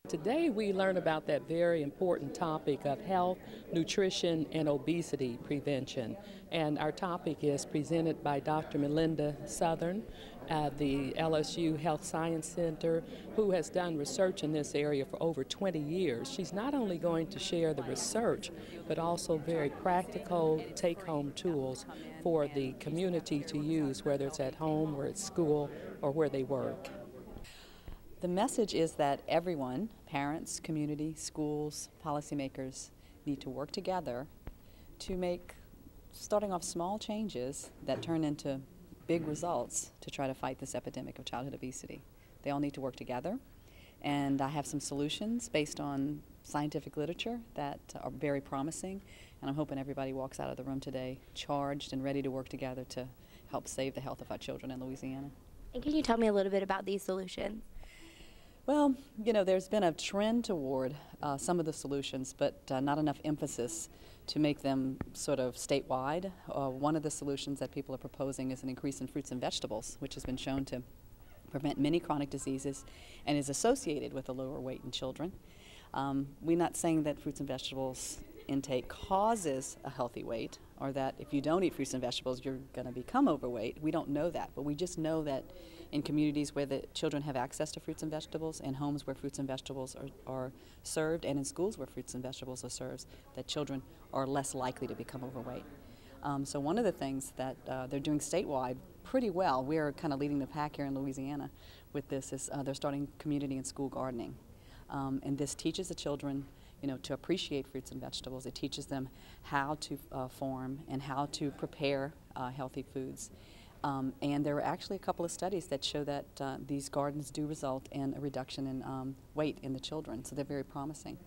Today we learn about that very important topic of health, nutrition, and obesity prevention. And our topic is presented by Dr. Melinda Southern at the LSU Health Science Center, who has done research in this area for over 20 years. She's not only going to share the research, but also very practical take-home tools for the community to use, whether it's at home or at school or where they work. The message is that everyone, parents, community, schools, policymakers, need to work together to make, starting off small changes that turn into big results to try to fight this epidemic of childhood obesity. They all need to work together, and I have some solutions based on scientific literature that are very promising, and I'm hoping everybody walks out of the room today charged and ready to work together to help save the health of our children in Louisiana. And can you tell me a little bit about these solutions? Well, you know, there's been a trend toward some of the solutions, but not enough emphasis to make them sort of statewide. One of the solutions that people are proposing is an increase in fruits and vegetables, which has been shown to prevent many chronic diseases and is associated with a lower weight in children. We're not saying that fruits and vegetables intake causes a healthy weight, or that if you don't eat fruits and vegetables you're going to become overweight. We don't know that, but we just know that in communities where the children have access to fruits and vegetables, in homes where fruits and vegetables are served, and in schools where fruits and vegetables are served, that children are less likely to become overweight. So one of the things that they're doing statewide pretty well, we're kind of leading the pack here in Louisiana with this, is they're starting community and school gardening. And this teaches the children, you know, to appreciate fruits and vegetables. It teaches them how to form and how to prepare healthy foods. And there are actually a couple of studies that show that these gardens do result in a reduction in weight in the children, so they're very promising.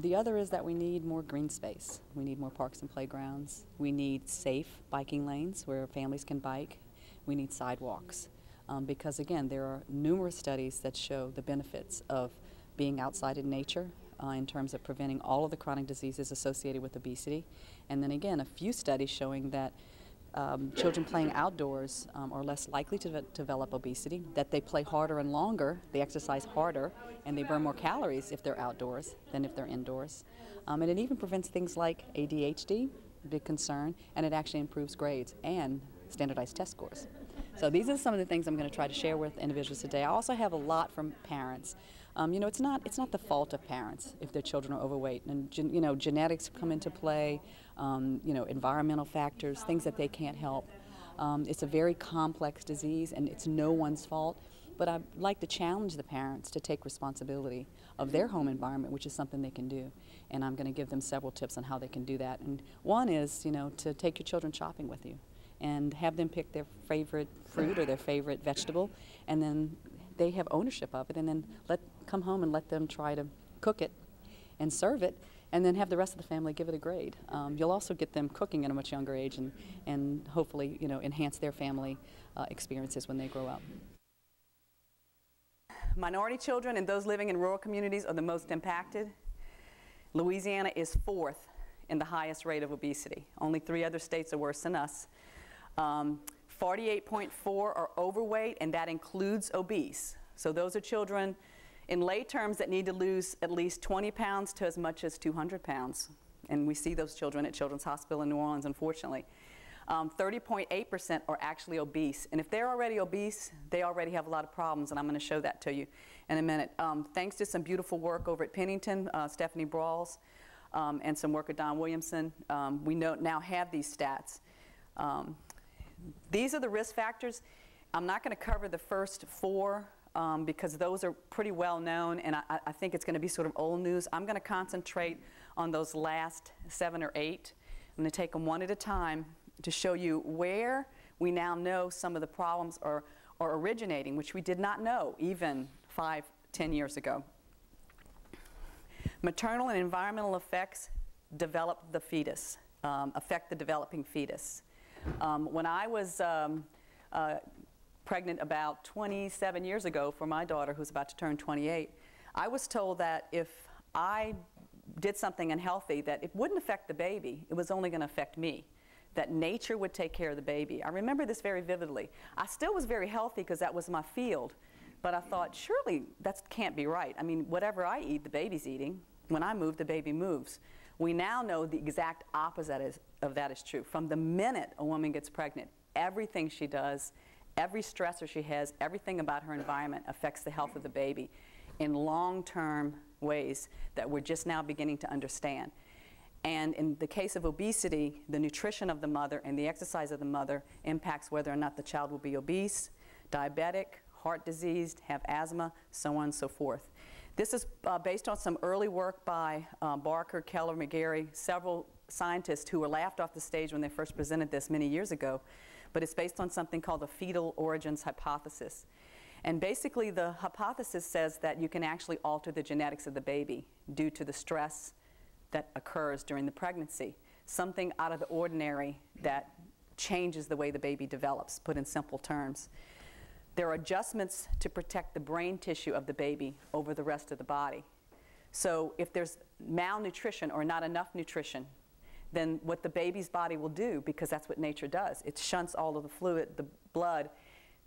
The other is that we need more green space. We need more parks and playgrounds. We need safe biking lanes where families can bike. We need sidewalks. Because again, there are numerous studies that show the benefits of being outside in nature in terms of preventing all of the chronic diseases associated with obesity. And then again, a few studies showing that children playing outdoors are less likely to develop obesity, that they play harder and longer, they exercise harder, and they burn more calories if they're outdoors than if they're indoors. And it even prevents things like ADHD, a big concern, and it actually improves grades and standardized test scores. So these are some of the things I'm going to try to share with individuals today. I also have a lot from parents. You know, it's not the fault of parents if their children are overweight, and you know, genetics come into play, you know, environmental factors, things that they can't help. It's a very complex disease, and it's no one's fault. But I'd like to challenge the parents to take responsibility of their home environment, which is something they can do. And I'm going to give them several tips on how they can do that. And one is, you know, to take your children shopping with you and have them pick their favorite fruit or their favorite vegetable, and then they have ownership of it, and then come home and let them try to cook it and serve it, and then have the rest of the family give it a grade. You'll also get them cooking at a much younger age, and hopefully, you know, enhance their family experiences when they grow up. Minority children and those living in rural communities are the most impacted. Louisiana is 4th in the highest rate of obesity. Only 3 other states are worse than us. 48.4 are overweight, and that includes obese. So those are children in lay terms that need to lose at least 20 pounds to as much as 200 pounds. And we see those children at Children's Hospital in New Orleans, unfortunately. 30.8% are actually obese. And if they're already obese, they already have a lot of problems, and I'm going to show that to you in a minute. Thanks to some beautiful work over at Pennington, Stephanie Brawls, and some work with Don Williamson, we now have these stats. These are the risk factors. I'm not going to cover the first 4 because those are pretty well known, and I think it's going to be sort of old news. I'm going to concentrate on those last 7 or 8. I'm going to take them one at a time to show you where we now know some of the problems are originating, which we did not know even 5, 10 years ago. Maternal and environmental effects develop the fetus, affect the developing fetus. When I was pregnant about 27 years ago for my daughter, who's about to turn 28, I was told that if I did something unhealthy, that it wouldn't affect the baby, it was only going to affect me, that nature would take care of the baby. I remember this very vividly. I still was very healthy because that was my field, But I thought, surely that can't be right. I mean, whatever I eat, the baby's eating. When I move, the baby moves. We now know the exact opposite of that is true. From the minute a woman gets pregnant, everything she does, every stressor she has, everything about her environment affects the health of the baby in long-term ways that we're just now beginning to understand. And in the case of obesity, the nutrition of the mother and the exercise of the mother impacts whether or not the child will be obese, diabetic, heart disease, have asthma, so on and so forth. This is based on some early work by Barker, Keller, McGarry, several scientists who were laughed off the stage when they first presented this many years ago. But it's based on something called the Fetal Origins Hypothesis. And basically the hypothesis says that you can actually alter the genetics of the baby due to the stress that occurs during the pregnancy. Something out of the ordinary that changes the way the baby develops, put in simple terms. There are adjustments to protect the brain tissue of the baby over the rest of the body. So if there's malnutrition or not enough nutrition, then what the baby's body will do, because that's what nature does, it shunts all of the fluid, the blood,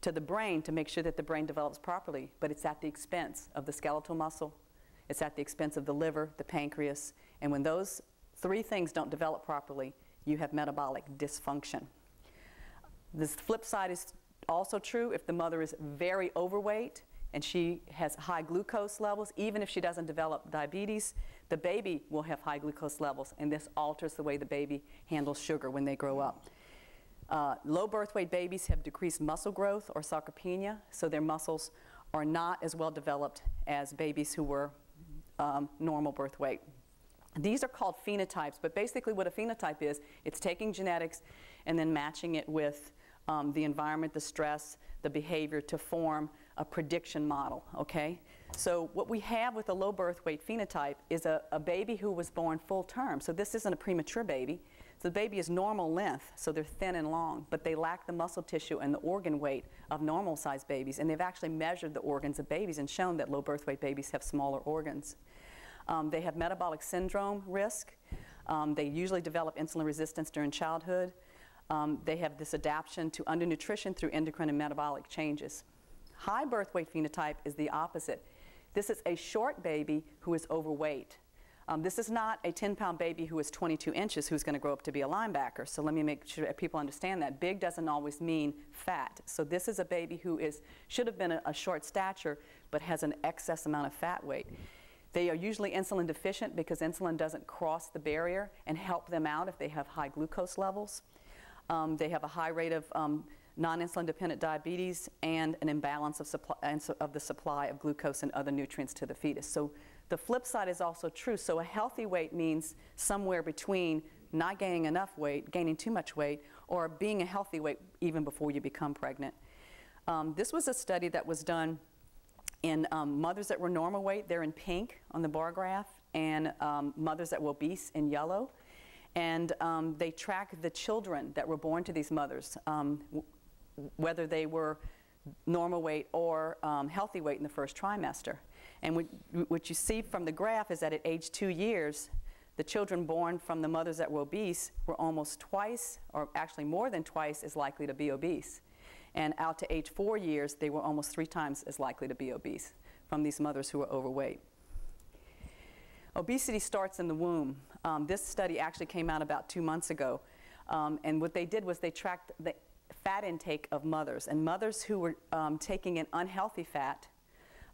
to the brain to make sure that the brain develops properly, but it's at the expense of the skeletal muscle, it's at the expense of the liver, the pancreas, and when those three things don't develop properly, you have metabolic dysfunction. This flip side is also true if the mother is very overweight and she has high glucose levels. Even if she doesn't develop diabetes, the baby will have high glucose levels, and this alters the way the baby handles sugar when they grow up. Low birth weight babies have decreased muscle growth or sarcopenia, so their muscles are not as well developed as babies who were normal birth weight. These are called phenotypes, but basically what a phenotype is, it's taking genetics and then matching it with the environment, the stress, the behavior to form a prediction model, okay? So what we have with a low birth weight phenotype is a baby who was born full term. So this isn't a premature baby. So the baby is normal length, so they're thin and long, but they lack the muscle tissue and the organ weight of normal sized babies. And they've actually measured the organs of babies and shown that low birth weight babies have smaller organs. They have metabolic syndrome risk. They usually develop insulin resistance during childhood. They have this adaptation to undernutrition through endocrine and metabolic changes. High birth weight phenotype is the opposite. This is a short baby who is overweight. This is not a 10-pound baby who is 22 inches who's going to grow up to be a linebacker. So let me make sure that people understand that. Big doesn't always mean fat. So this is a baby who should have been a short stature but has an excess amount of fat weight. They are usually insulin deficient because insulin doesn't cross the barrier and help them out if they have high glucose levels. They have a high rate of non-insulin dependent diabetes and an imbalance of the supply of glucose and other nutrients to the fetus. So the flip side is also true. So a healthy weight means somewhere between not gaining enough weight, gaining too much weight, or being a healthy weight even before you become pregnant. This was a study that was done in mothers that were normal weight, they're in pink on the bar graph, and mothers that were obese in yellow. And they tracked the children that were born to these mothers, whether they were normal weight or healthy weight in the first trimester. And what you see from the graph is that at age 2 years, the children born from the mothers that were obese were almost twice, or actually more than twice, as likely to be obese. And out to age 4 years, they were almost 3 times as likely to be obese from these mothers who were overweight. Obesity starts in the womb. This study actually came out about 2 months ago. And what they did was they tracked the fat intake of mothers. And mothers who were taking in unhealthy fat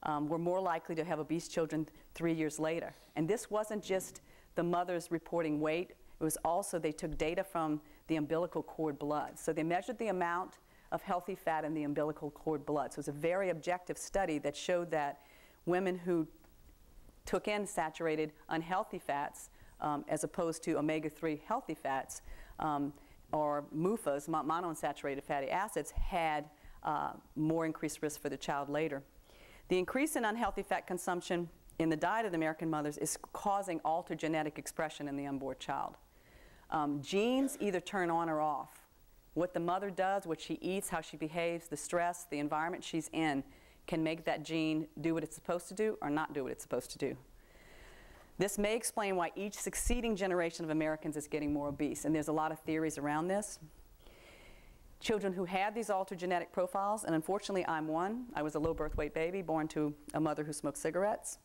were more likely to have obese children 3 years later. And this wasn't just the mothers reporting weight. It was also they took data from the umbilical cord blood. So they measured the amount of healthy fat in the umbilical cord blood. So it was a very objective study that showed that women who took in saturated unhealthy fats as opposed to omega-3 healthy fats or MUFAs, monounsaturated fatty acids, had more increased risk for the child later. The increase in unhealthy fat consumption in the diet of the American mothers is causing altered genetic expression in the unborn child. Genes either turn on or off. What the mother does, what she eats, how she behaves, the stress, the environment she's in can make that gene do what it's supposed to do or not do what it's supposed to do. This may explain why each succeeding generation of Americans is getting more obese, and there's a lot of theories around this. children who have these altered genetic profiles, and unfortunately I'm one. I was a low birth weight baby born to a mother who smoked cigarettes.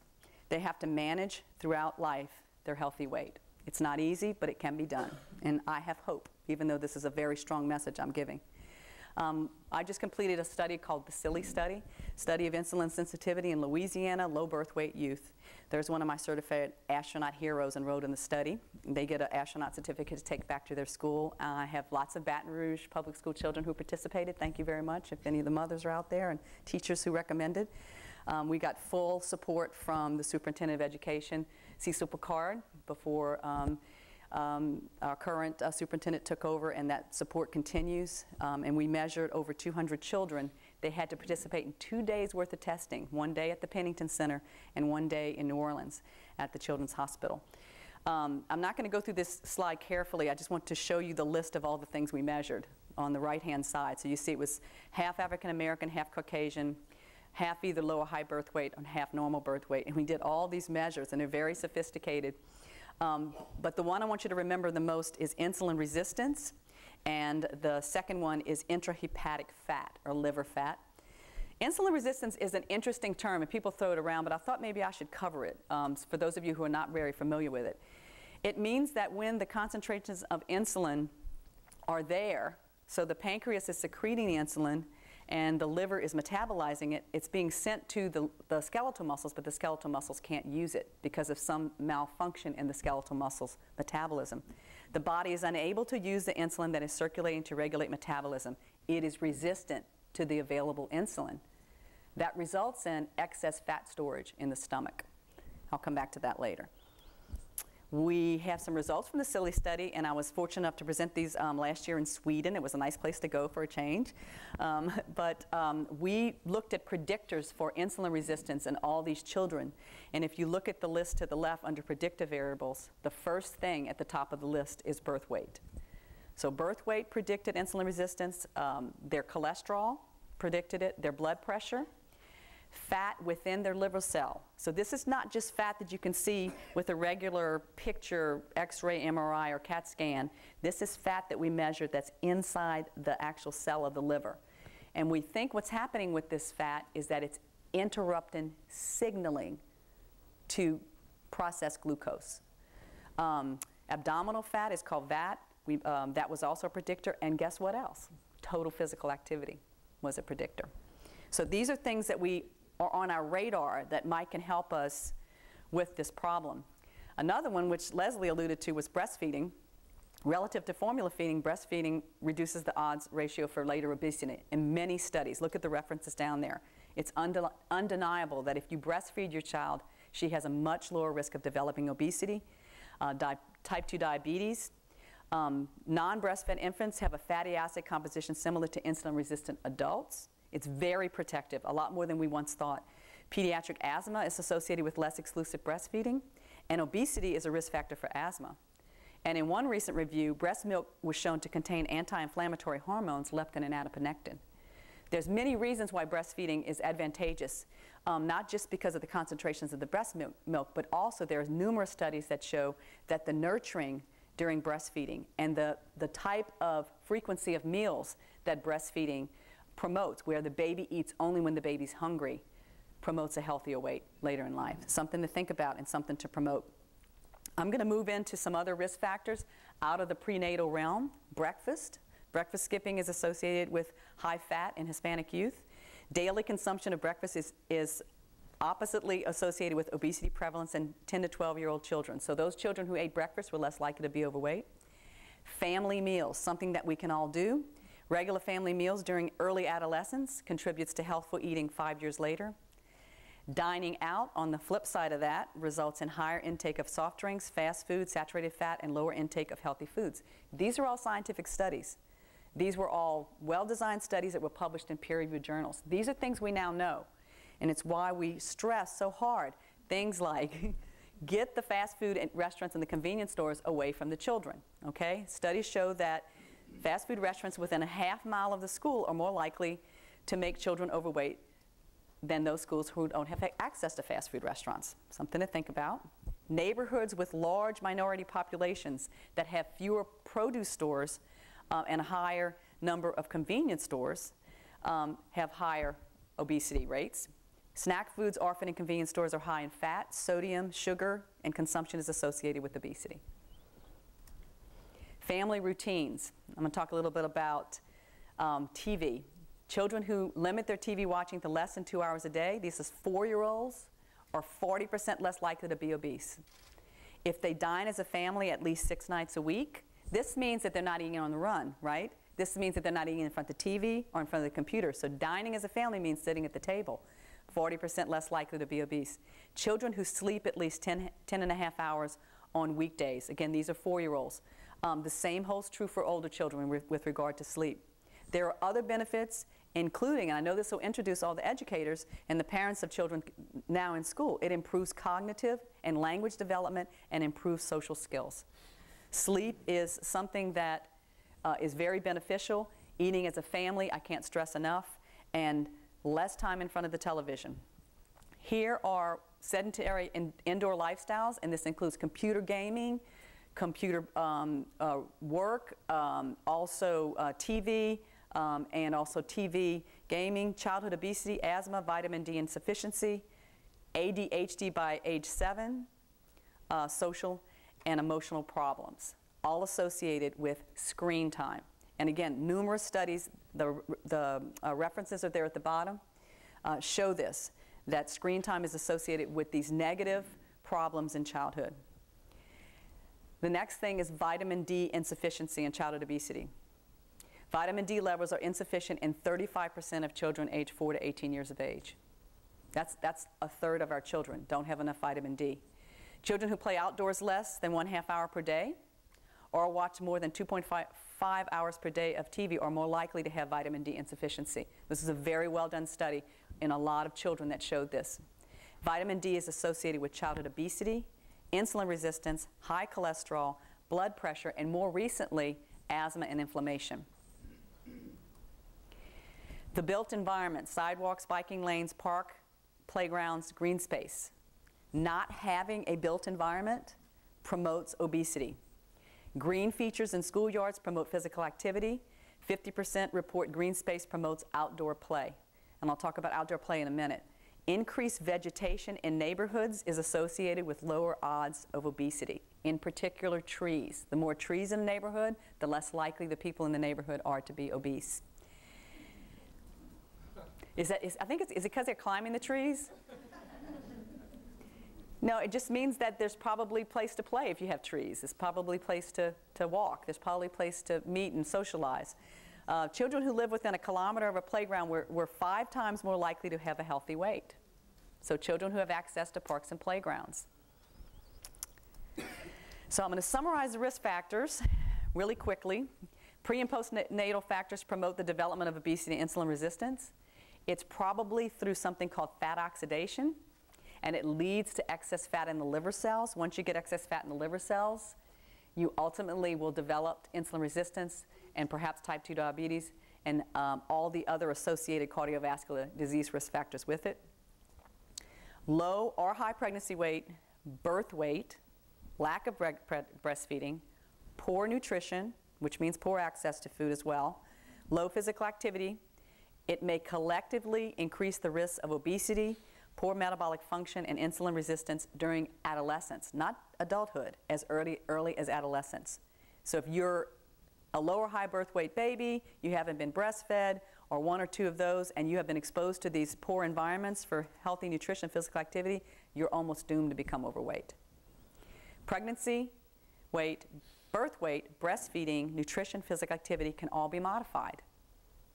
They have to manage throughout life their healthy weight. It's not easy, but it can be done. And I have hope, even though this is a very strong message I'm giving. I just completed a study called the SILLY study of insulin sensitivity in Louisiana low birth weight youth. There's one of my certified astronaut heroes enrolled in the study. They get an astronaut certificate to take back to their school. I have lots of Baton Rouge public school children who participated. Thank you very much if any of the mothers are out there and teachers who recommended. We got full support from the superintendent of education, Cecil Picard, before our current superintendent took over, and that support continues. And we measured over 200 children. They had to participate in 2 days worth of testing, 1 day at the Pennington Center and 1 day in New Orleans at the Children's Hospital. I'm not going to go through this slide carefully. I just want to show you the list of all the things we measured on the right-hand side. So you see it was half African American, half Caucasian, half either low or high birth weight, and half normal birth weight. And we did all these measures, and they're very sophisticated. But the one I want you to remember the most is insulin resistance, and the second one is intrahepatic fat, or liver fat. Insulin resistance is an interesting term, and people throw it around, but I thought maybe I should cover it for those of you who are not very familiar with it. It means that when the concentrations of insulin are there, so the pancreas is secreting the insulin, and the liver is metabolizing it, it's being sent to the skeletal muscles, but the skeletal muscles can't use it because of some malfunction in the skeletal muscles' metabolism. The body is unable to use the insulin that is circulating to regulate metabolism. It is resistant to the available insulin. That results in excess fat storage in the stomach. I'll come back to that later. We have some results from the SILLY study, and I was fortunate enough to present these last year in Sweden. It was a nice place to go for a change. We looked at predictors for insulin resistance in all these children. And if you look at the list to the left under predictive variables, the first thing at the top of the list is birth weight. So birth weight predicted insulin resistance, their cholesterol predicted it, their blood pressure, fat within their liver cell. So this is not just fat that you can see with a regular picture, X-ray, MRI, or CAT scan. This is fat that we measured that's inside the actual cell of the liver. And we think what's happening with this fat is that it's interrupting signaling to process glucose. Abdominal fat is called VAT. That was also a predictor. And guess what else? Total physical activity was a predictor. So these are things that we are on our radar that might can help us with this problem. Another one, which Leslie alluded to, was breastfeeding. Relative to formula feeding, breastfeeding reduces the odds ratio for later obesity in many studies. Look at the references down there. It's undeniable that if you breastfeed your child, she has a much lower risk of developing obesity, type 2 diabetes. Non-breastfed infants have a fatty acid composition similar to insulin-resistant adults. It's very protective, a lot more than we once thought. Pediatric asthma is associated with less exclusive breastfeeding, and obesity is a risk factor for asthma. And in one recent review, breast milk was shown to contain anti-inflammatory hormones, leptin and adiponectin. There's many reasons why breastfeeding is advantageous, not just because of the concentrations of the breast milk, but also there's numerous studies that show that the nurturing during breastfeeding and the type of frequency of meals that breastfeeding promotes, where the baby eats only when the baby's hungry, promotes a healthier weight later in life. Something to think about and something to promote. I'm going to move into some other risk factors out of the prenatal realm. Breakfast. Breakfast skipping is associated with high fat in Hispanic youth. Daily consumption of breakfast is oppositely associated with obesity prevalence in 10 to 12-year-old children. So those children who ate breakfast were less likely to be overweight. Family meals, something that we can all do. Regular family meals during early adolescence contributes to healthful eating 5 years later. Dining out, on the flip side of that, results in higher intake of soft drinks, fast food, saturated fat, and lower intake of healthy foods. These are all scientific studies. These were all well-designed studies that were published in peer-reviewed journals. These are things we now know, and it's why we stress so hard things like get the fast food and restaurants and the convenience stores away from the children, okay? Studies show that fast food restaurants within a half mile of the school are more likely to make children overweight than those schools who don't have access to fast food restaurants. Something to think about. Neighborhoods with large minority populations that have fewer produce stores and a higher number of convenience stores have higher obesity rates. Snack foods often in convenience stores are high in fat, sodium, sugar, and consumption is associated with obesity. Family routines. I'm going to talk a little bit about TV. Children who limit their TV watching to less than 2 hours a day, these is 4-year-olds, are 40% less likely to be obese. If they dine as a family at least 6 nights a week, this means that they're not eating on the run, right? This means that they're not eating in front of the TV or in front of the computer. So dining as a family means sitting at the table. 40% less likely to be obese. Children who sleep at least 10 and a half hours on weekdays. Again, these are 4-year-olds. The same holds true for older children with regard to sleep. There are other benefits, including, and I know this will introduce all the educators and the parents of children now in school, it improves cognitive and language development and improves social skills. Sleep is something that is very beneficial. Eating as a family, I can't stress enough, and less time in front of the television. Here are sedentary indoor lifestyles, and this includes computer gaming, computer work, also TV, and also TV gaming, childhood obesity, asthma, vitamin D insufficiency, ADHD by age 7, social and emotional problems, all associated with screen time. And again, numerous studies, the references are there at the bottom, show this, that screen time is associated with these negative problems in childhood. The next thing is vitamin D insufficiency in childhood obesity. Vitamin D levels are insufficient in 35% of children aged 4 to 18 years of age. That's a third of our children don't have enough vitamin D. Children who play outdoors less than 1/2 hour per day or watch more than 2.5 hours per day of TV are more likely to have vitamin D insufficiency. This is a very well done study in a lot of children that showed this. Vitamin D is associated with childhood obesity, insulin resistance, high cholesterol, blood pressure, and more recently, asthma and inflammation. The built environment, sidewalks, biking lanes, park, playgrounds, green space. Not having a built environment promotes obesity. Green features in schoolyards promote physical activity. 50% report green space promotes outdoor play. And I'll talk about outdoor play in a minute. Increased vegetation in neighborhoods is associated with lower odds of obesity, in particular trees. The more trees in a neighborhood, the less likely the people in the neighborhood are to be obese. Is it because they're climbing the trees? No, it just means that there's probably a place to play if you have trees. There's probably a place to walk. There's probably a place to meet and socialize. Children who live within 1 kilometer of a playground were 5 times more likely to have a healthy weight. So children who have access to parks and playgrounds. So I'm going to summarize the risk factors really quickly. Pre- and postnatal factors promote the development of obesity and insulin resistance. It's probably through something called fat oxidation, and it leads to excess fat in the liver cells. Once you get excess fat in the liver cells, you ultimately will develop insulin resistance and perhaps type 2 diabetes and all the other associated cardiovascular disease risk factors with it. Low or high pregnancy weight, birth weight, lack of breastfeeding, poor nutrition, which means poor access to food as well, low physical activity. It may collectively increase the risk of obesity, poor metabolic function, and insulin resistance during adolescence, not adulthood, as early as adolescence. So if you're a low or high birth weight baby, you haven't been breastfed, or 1 or 2 of those, and you have been exposed to these poor environments for healthy nutrition and physical activity, you're almost doomed to become overweight. Pregnancy, weight, birth weight, breastfeeding, nutrition, physical activity can all be modified.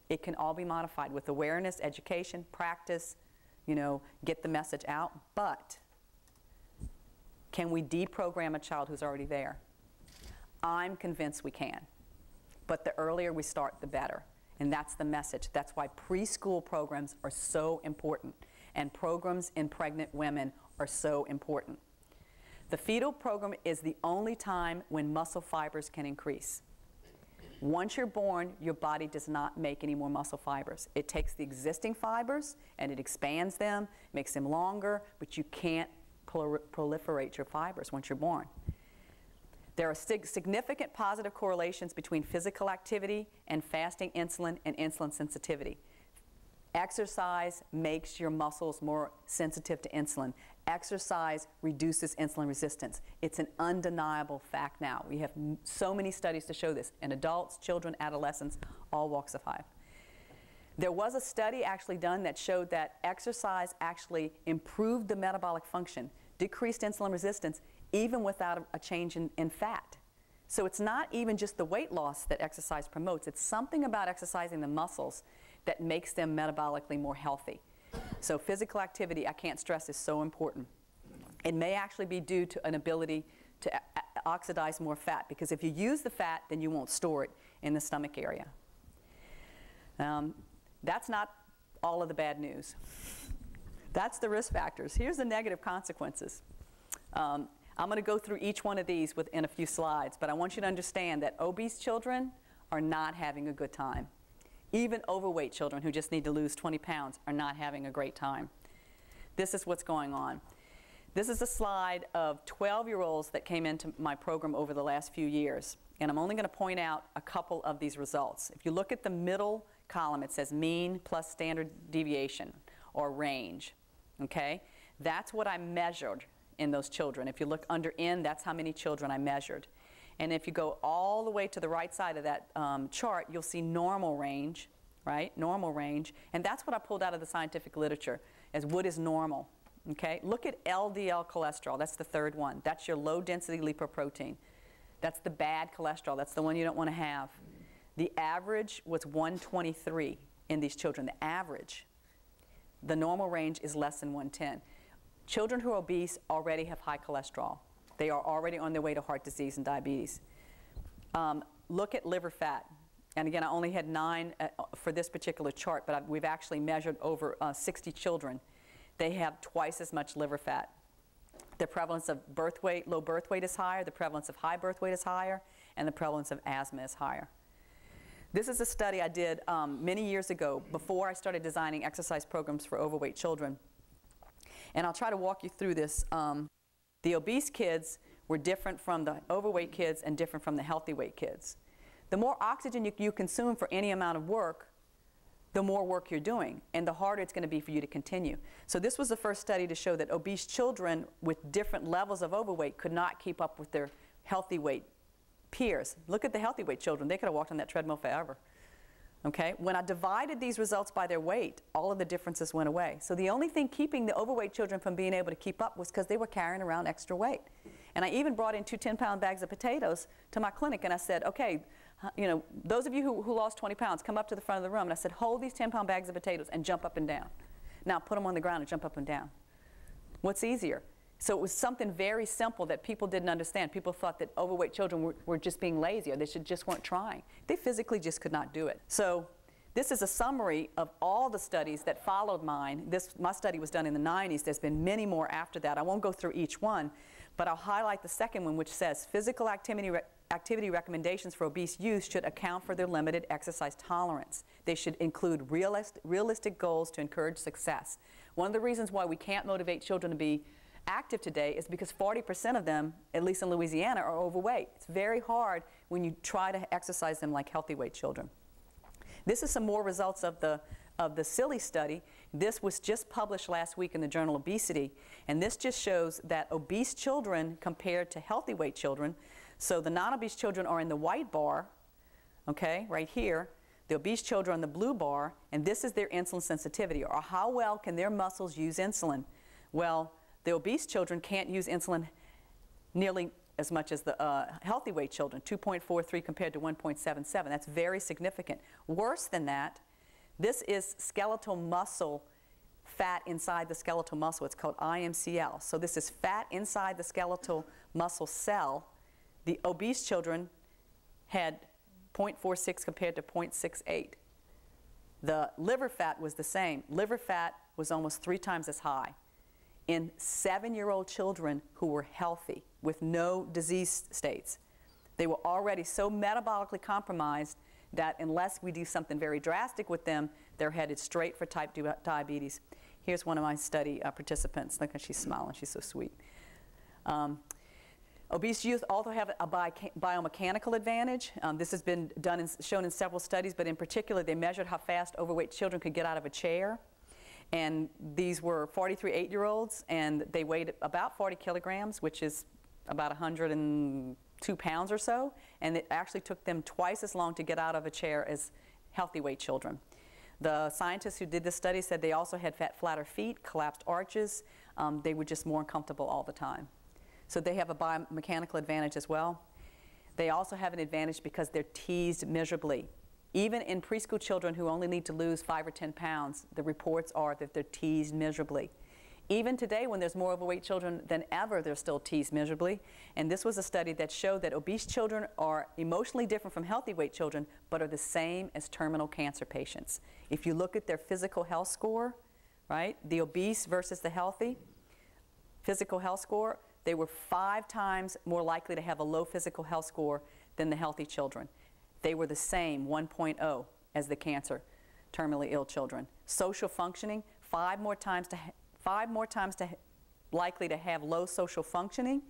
It can all be modified with awareness, education, practice, get the message out. But can we deprogram a child who's already there? I'm convinced we can. But the earlier we start, the better. And that's the message. That's why preschool programs are so important. And programs in pregnant women are so important. The fetal program is the only time when muscle fibers can increase. Once you're born, your body does not make any more muscle fibers. It takes the existing fibers and it expands them, makes them longer, but you can't proliferate your fibers once you're born. There are significant positive correlations between physical activity and fasting insulin and insulin sensitivity. Exercise makes your muscles more sensitive to insulin. Exercise reduces insulin resistance. It's an undeniable fact now. We have so many studies to show this in adults, children, adolescents, all walks of life. There was a study actually done that showed that exercise actually improved the metabolic function, decreased insulin resistance, even without a change in fat. So it's not even just the weight loss that exercise promotes. It's something about exercising the muscles that makes them metabolically more healthy. So physical activity, I can't stress, is so important. It may actually be due to an ability to oxidize more fat, because if you use the fat, then you won't store it in the stomach area. That's not all of the bad news. That's the risk factors. Here's the negative consequences. I'm going to go through each one of these within a few slides, but I want you to understand that obese children are not having a good time. Even overweight children who just need to lose 20 pounds are not having a great time. This is what's going on. This is a slide of 12-year-olds that came into my program over the last few years, and I'm only going to point out a couple of these results. If you look at the middle column, it says mean plus standard deviation, or range. Okay? That's what I measured in those children. If you look under N, that's how many children I measured. And if you go all the way to the right side of that chart, you'll see normal range, right? Normal range. And that's what I pulled out of the scientific literature as what is normal. Okay? Look at LDL cholesterol. That's the third one. That's your low-density lipoprotein. That's the bad cholesterol. That's the one you don't want to have. The average was 123 in these children. The average. The normal range is less than 110. Children who are obese already have high cholesterol. They are already on their way to heart disease and diabetes. Look at liver fat. And again, I only had 9 for this particular chart, but we've actually measured over 60 children. They have twice as much liver fat. The prevalence of birth weight, low birth weight is higher, the prevalence of high birth weight is higher, and the prevalence of asthma is higher. This is a study I did many years ago before I started designing exercise programs for overweight children. And I'll try to walk you through this. The obese kids were different from the overweight kids and different from the healthy weight kids. The more oxygen you consume for any amount of work, the more work you're doing, and the harder it's going to be for you to continue. So this was the first study to show that obese children with different levels of overweight could not keep up with their healthy weight peers. Look at the healthy weight children. They could have walked on that treadmill forever. Okay? When I divided these results by their weight, all of the differences went away. So the only thing keeping the overweight children from being able to keep up was because they were carrying around extra weight. And I even brought in 2 10-pound bags of potatoes to my clinic, and I said, okay, you know, those of you who lost 20 pounds, come up to the front of the room. And I said, hold these 10-pound bags of potatoes and jump up and down. Now put them on the ground and jump up and down. What's easier? So it was something very simple that people didn't understand. People thought that overweight children were just being lazy, or they just weren't trying. They physically just could not do it. So this is a summary of all the studies that followed mine. My study was done in the 90s. There's been many more after that. I won't go through each one, but I'll highlight the second one, which says physical activity recommendations for obese youth should account for their limited exercise tolerance. They should include realistic goals to encourage success. One of the reasons why we can't motivate children to be active today is because 40% of them, at least in Louisiana, are overweight. It's very hard when you try to exercise them like healthy weight children. This is some more results of the SILLY study. This was just published last week in the journal Obesity, and this just shows that obese children compared to healthy weight children, so the non-obese children are in the white bar, okay, right here. The obese children are in the blue bar, and this is their insulin sensitivity, or how well can their muscles use insulin. Well, the obese children can't use insulin nearly as much as the healthy weight children, 2.43 compared to 1.77. That's very significant. Worse than that, this is skeletal muscle fat inside the skeletal muscle. It's called IMCL. So this is fat inside the skeletal muscle cell. The obese children had 0.46 compared to 0.68. The liver fat was the same. Liver fat was almost 3 times as high in 7-year-old children who were healthy with no disease states. They were already so metabolically compromised that unless we do something very drastic with them, they're headed straight for type 2 diabetes. Here's one of my study participants. Look, she's smiling. She's so sweet. Obese youth also have a biomechanical advantage. This has been done shown in several studies, but in particular they measured how fast overweight children could get out of a chair. And these were 43 8-year-olds, and they weighed about 40 kilograms, which is about 102 pounds or so, and it actually took them twice as long to get out of a chair as healthy weight children. The scientists who did this study said they also had flatter feet, collapsed arches. They were just more uncomfortable all the time. So they have a biomechanical advantage as well. They also have an advantage because they're teased miserably. Even in preschool children who only need to lose 5 or 10 pounds, the reports are that they're teased miserably. Even today, when there's more overweight children than ever, they're still teased miserably. And this was a study that showed that obese children are emotionally different from healthy weight children, but are the same as terminal cancer patients. If you look at their physical health score, right, the obese versus the healthy, physical health score, they were 5 times more likely to have a low physical health score than the healthy children. They were the same, 1.0, as the cancer, terminally ill children. Social functioning, 5 more times likely to have low social functioning,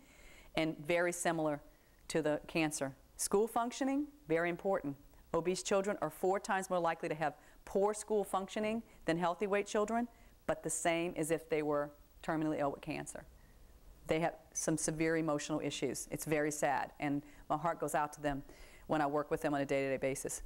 and very similar to the cancer. School functioning, very important. Obese children are 4 times more likely to have poor school functioning than healthy weight children, but the same as if they were terminally ill with cancer. They have some severe emotional issues. It's very sad, and my heart goes out to them when I work with them on a day-to-day basis.